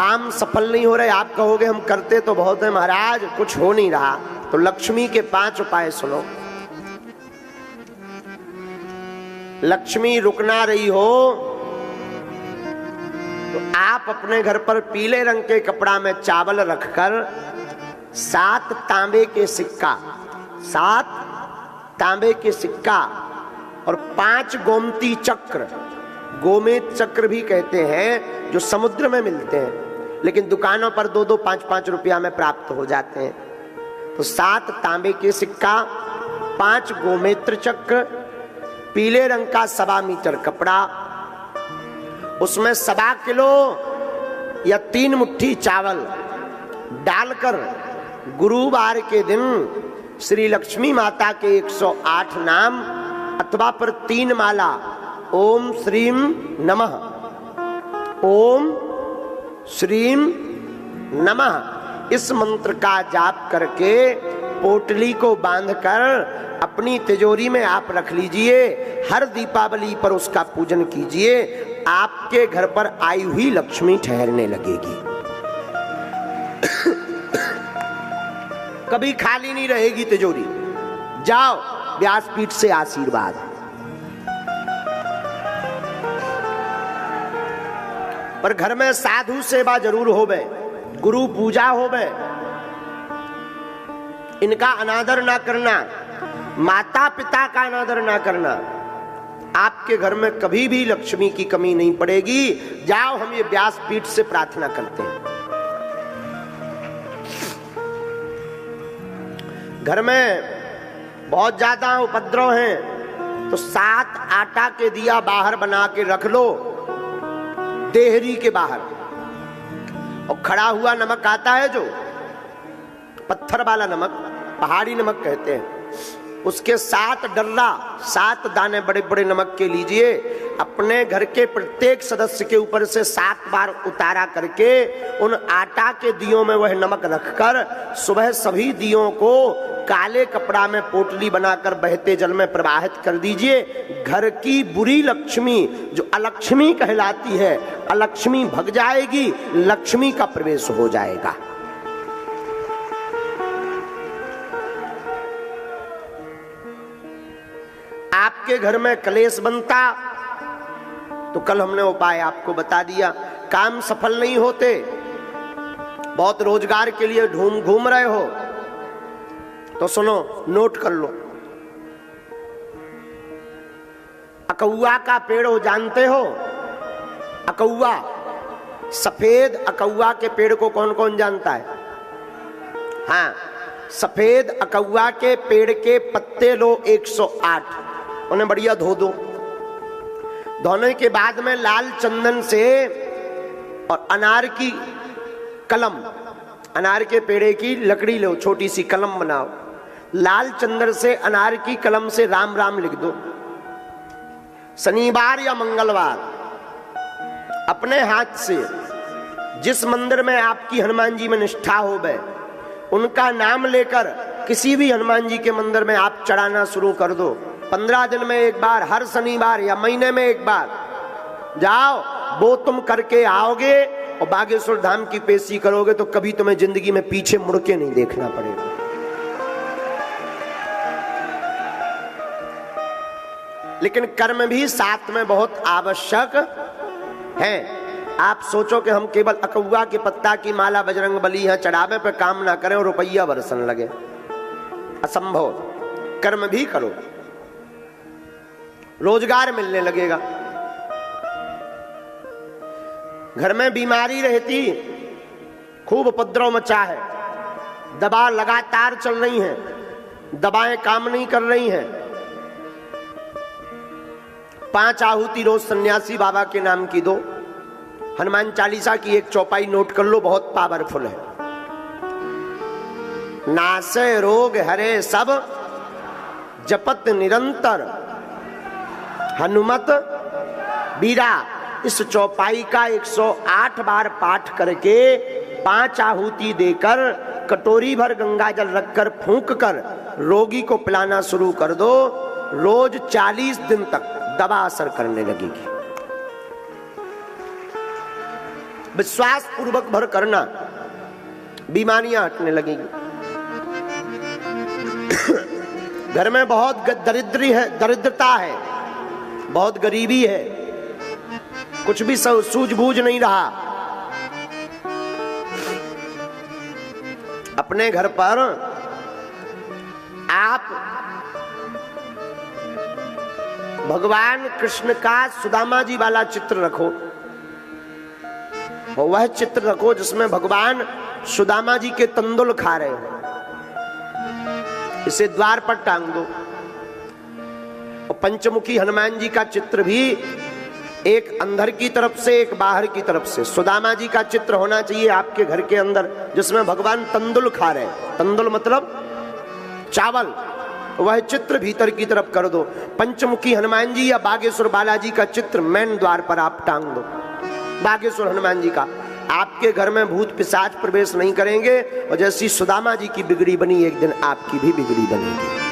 काम सफल नहीं हो रहे, आप कहोगे हम करते तो बहुत है महाराज, कुछ हो नहीं रहा, तो लक्ष्मी के 5 उपाय सुनो। लक्ष्मी रुक ना रही हो तो आप अपने घर पर पीले रंग के कपड़ा में चावल रखकर 7 तांबे के सिक्का, 7 तांबे के सिक्का और 5 गोमती चक्र, गोमेद चक्र भी कहते हैं, जो समुद्र में मिलते हैं लेकिन दुकानों पर 2-2, 5-5 रुपया में प्राप्त हो जाते हैं। तो 7 तांबे के सिक्का, 5 गोमेत्र चक्र, पीले रंग का 1.25 मीटर कपड़ा, उसमें 1.25 किलो या 3 मुट्ठी चावल डालकर गुरुवार के दिन श्री लक्ष्मी माता के 108 नाम अथवा पर 3 माला ओम श्रीम नमः, ओम श्रीम नमः, इस मंत्र का जाप करके पोटली को बांधकर अपनी तिजोरी में आप रख लीजिए। हर दीपावली पर उसका पूजन कीजिए, आपके घर पर आई हुई लक्ष्मी ठहरने लगेगी। कभी खाली नहीं रहेगी तिजोरी। जाओ व्यासपीठ से आशीर्वाद। पर घर में साधु सेवा जरूर होवे, गुरु पूजा होवे, इनका अनादर ना करना, माता पिता का अनादर ना करना, आपके घर में कभी भी लक्ष्मी की कमी नहीं पड़ेगी। जाओ हम ये व्यासपीठ से प्रार्थना करते हैं। घर में बहुत ज्यादा उपद्रव हैं तो 7 आटा के दिया बाहर बना के रख लो, देहरी के बाहर। और खड़ा हुआ नमक आता है जो पत्थर वाला नमक, पहाड़ी नमक कहते हैं, उसके 7 डर्रा, 7 दाने बड़े बड़े नमक के लीजिए। अपने घर के प्रत्येक सदस्य के ऊपर से 7 बार उतारा करके उन आटा के दियों में वह नमक रखकर सुबह सभी दियों को काले कपड़ा में पोटली बनाकर बहते जल में प्रवाहित कर दीजिए। घर की बुरी लक्ष्मी जो अलक्ष्मी कहलाती है, अलक्ष्मी भग जाएगी, लक्ष्मी का प्रवेश हो जाएगा। आपके घर में कलेश बनता तो कल हमने उपाय आपको बता दिया। काम सफल नहीं होते, बहुत रोजगार के लिए घूम रहे हो तो सुनो, नोट कर लो। अकौआ का पेड़ हो जानते हो? अकौआ, सफेद अकौआ के पेड़ को कौन कौन जानता है? हाँ, सफेद अकौआ के पेड़ के पत्ते लो 108, उन्हें बढ़िया धो दो। धोने के बाद में लाल चंदन से और अनार की कलम, अनार के पेड़े की लकड़ी लो, छोटी सी कलम बनाओ, लाल चंदन से अनार की कलम से राम राम लिख दो। शनिवार या मंगलवार अपने हाथ से जिस मंदिर में आपकी हनुमान जी में निष्ठा हो गए उनका नाम लेकर किसी भी हनुमान जी के मंदिर में आप चढ़ाना शुरू कर दो। 15 दिन में एक बार, हर शनिवार या महीने में एक बार जाओ, वो तुम करके आओगे और बागेश्वर धाम की पेशी करोगे तो कभी तुम्हें जिंदगी में पीछे मुड़ के नहीं देखना पड़ेगा। लेकिन कर्म भी साथ में बहुत आवश्यक है। आप सोचो कि हम केवल अकौआ के पत्ता की माला बजरंग बली है चढ़ावे पे काम ना करें और रुपया बरसन लगे, असंभव। कर्म भी करो, रोजगार मिलने लगेगा। घर में बीमारी रहती, खूब उपद्रव मचा है, दवा लगातार चल रही हैं, दवाएं काम नहीं कर रही हैं, 5 आहुति रोज सन्यासी बाबा के नाम की दो। हनुमान चालीसा की एक चौपाई नोट कर लो, बहुत पावरफुल है। नासे रोग हरे सब जपत निरंतर हनुमत बीरा। इस चौपाई का 108 बार पाठ करके 5 आहुति देकर कटोरी भर गंगा जल रखकर फूंक कर रोगी को पिलाना शुरू कर दो। रोज 40 दिन तक दवा असर करने लगेगी। विश्वास पूर्वक भर करना, बीमारियां हटने लगेंगी। घर में बहुत दरिद्रता है, बहुत गरीबी है, कुछ भी सूझबूझ नहीं रहा। अपने घर पर आप भगवान कृष्ण का सुदामा जी वाला चित्र रखो, और वह चित्र रखो जिसमें भगवान सुदामा जी के तंदुल खा रहे हो, इसे द्वार पर टांग दो। और पंचमुखी हनुमान जी का चित्र भी एक अंदर की तरफ से एक बाहर की तरफ से, सुदामा जी का चित्र होना चाहिए आपके घर के अंदर जिसमें भगवान तंदुल खा रहे हैं। तंदुल मतलब चावल, वह चित्र भीतर की तरफ कर दो। पंचमुखी हनुमान जी या बागेश्वर बालाजी का चित्र मेन द्वार पर आप टांग दो, बागेश्वर हनुमान जी का। आपके घर में भूत पिशाच प्रवेश नहीं करेंगे, और जैसी सुदामा जी की बिगड़ी बनी एक दिन आपकी भी बिगड़ी बनेगी।